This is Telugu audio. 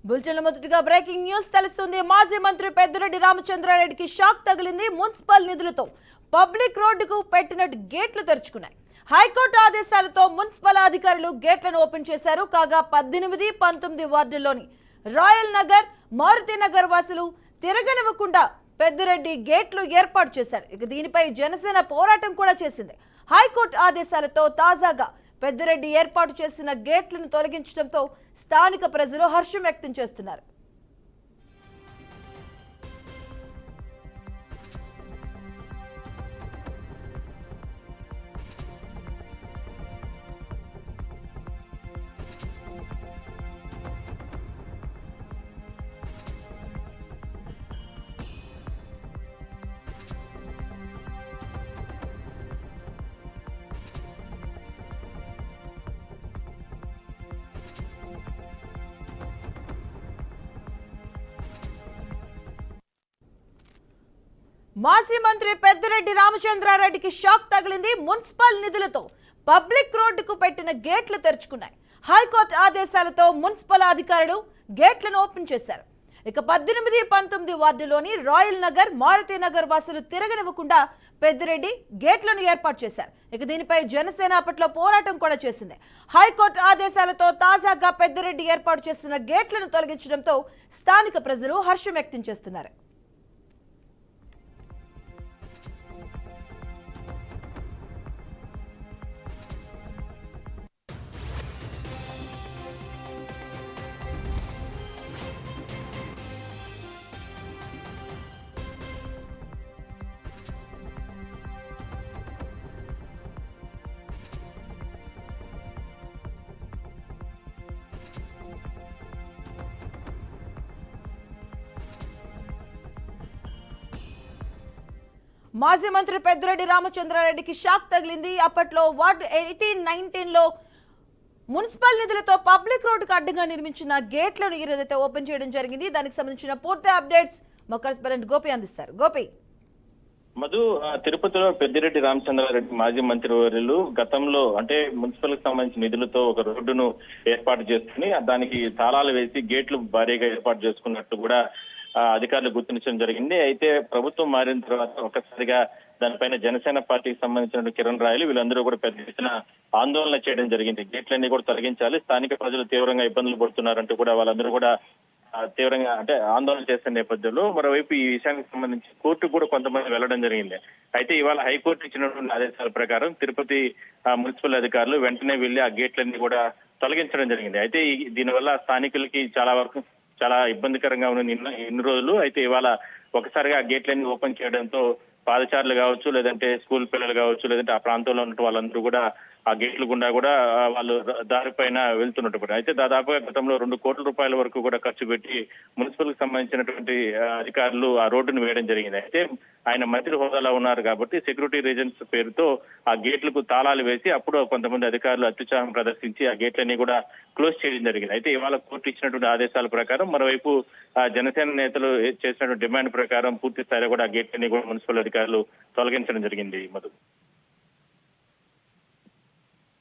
బులెటిన్ మొదటిగా బ్రేకింగ్ న్యూస్ తెలుస్తుంది. మాజీ మంత్రి పెద్దిరెడ్డి రామచంద్రారెడ్డికి షాక్ తగిలింది. మున్సిపల్ నిధులతో పబ్లిక్ రోడ్డుకు పెట్టిన గేట్లు తెరుచుకున్నాయి. హైకోర్టు ఆదేశాలతో మున్సిపల్ అధికారులు గేట్లను ఓపెన్ చేశారు. కాగా 18, 19 వార్డుల్లోని రాయల్ నగర్, మారుతి నగర్ వాసులు తిరగనివ్వకుండా పెద్దిరెడ్డి గేట్లు ఏర్పాటు చేశారు. ఇక దీనిపై జనసేన పోరాటం కూడా చేసింది. హైకోర్టు ఆదేశాలతో తాజాగా పెద్దిరెడ్డి ఏర్పాటు చేసిన గేట్లను తొలగించడంతో స్థానిక ప్రజలు హర్షం వ్యక్తం చేస్తున్నారు. మాజీ మంత్రి పెద్దిరెడ్డి రామచంద్రారెడ్డికి షాక్ తగిలింది. మున్సిపల్ నిధులతో పబ్లిక్ రోడ్డుకు పెట్టిన గేట్లు తెరుచుకున్నాయి. హైకోర్టు ఆదేశాలతో మున్సిపల్ అధికారులు గేట్లను ఓపెన్ చేశారు. ఇక 18, 19 వార్డులోని రాయల్ నగర్, మారుతి నగర్ వాసులు తిరగనివ్వకుండా పెద్దిరెడ్డి గేట్లను ఏర్పాటు చేశారు. ఇక దీనిపై జనసేన అప్పట్లో పోరాటం కూడా చేసింది. హైకోర్టు ఆదేశాలతో తాజాగా పెద్దిరెడ్డి ఏర్పాటు చేసిన గేట్లను తొలగించడంతో స్థానిక ప్రజలు హర్షం వ్యక్తం చేస్తున్నారు. మాజీ మంత్రి పెద్దిరెడ్డి రామచంద్రారెడ్డికి షాక్ తగిలింది. అప్పట్లో వార్డు 18, 19లో మున్సిపల్ నిధులతో పబ్లిక్ రోడ్డుకు అడ్డంగా నిర్మించిన గేట్లను ఈరోజైతే ఓపెన్ చేయడం జరిగింది. దానికి సంబంధించిన పూర్తి అప్డేట్స్ మా కరెస్పాండెంట్ గోపి అందిస్తారు. గోపి, మధు, తిరుపతిలో పెద్దిరెడ్డి రామచంద్రారెడ్డి మాజీ మంత్రివర్యులు గతంలో అంటే మున్సిపల్ కి సంబంధించిన నిధులతో ఒక రోడ్డును ఏర్పాటు చేసుకుని దానికి తాళాలు వేసి గేట్లు భారీగా ఏర్పాటు చేసుకున్నట్టు కూడా అధికారులు గుర్తించడం జరిగింది. అయితే ప్రభుత్వం మారిన తర్వాత ఒక్కసారిగా దానిపైన జనసేన పార్టీకి సంబంధించిన కిరణ్ రాయలు వీళ్ళందరూ కూడా పెద్ద ఎత్తున ఆందోళన చేయడం జరిగింది. గేట్లన్నీ కూడా తొలగించాలి, స్థానిక ప్రజలు తీవ్రంగా ఇబ్బందులు పడుతున్నారంటూ కూడా వాళ్ళందరూ కూడా తీవ్రంగా అంటే ఆందోళన చేస్తున్న నేపథ్యంలో మరోవైపు ఈ విషయానికి సంబంధించి కోర్టు కూడా కొంతమంది వెళ్లడం జరిగింది. అయితే ఇవాళ హైకోర్టు ఇచ్చినటువంటి ఆదేశాల ప్రకారం తిరుపతి మున్సిపల్ అధికారులు వెంటనే వెళ్లి ఆ గేట్లన్నీ కూడా తొలగించడం జరిగింది. అయితే దీనివల్ల స్థానికులకి చాలా ఇబ్బందికరంగా ఉన్న ఇన్ని రోజులు. అయితే ఇవాళ ఒకసారిగా ఆ గేట్లన్నీ ఓపెన్ చేయడంతో పాదచారులు కావచ్చు, లేదంటే స్కూల్ పిల్లలు కావచ్చు, లేదంటే ఆ ప్రాంతంలో ఉన్న వాళ్ళందరూ కూడా ఆ గేట్ల గుండా కూడా వాళ్ళు దారిపైన వెళ్తున్నట్టు. అయితే దాదాపుగా గతంలో 2 కోట్ల రూపాయల వరకు కూడా ఖర్చు పెట్టి మున్సిపల్ కి సంబంధించినటువంటి అధికారులు ఆ రోడ్డును వేయడం జరిగింది. అయితే ఆయన మంత్రి హోదాలో ఉన్నారు కాబట్టి సెక్యూరిటీ రీజన్స్ పేరుతో ఆ గేట్లకు తాళాలు వేసి అప్పుడు కొంతమంది అధికారులు అత్యుత్సాహం ప్రదర్శించి ఆ గేట్లన్నీ కూడా క్లోజ్ చేయడం జరిగింది. అయితే ఇవాళ కోర్టు ఇచ్చినటువంటి ఆదేశాల ప్రకారం మరోవైపు జనసేన నేతలు చేసినటువంటి డిమాండ్ ప్రకారం పూర్తి స్థాయిలో కూడా ఆ గేట్లన్నీ కూడా మున్సిపల్ అధికారులు తొలగించడం జరిగింది. మధు.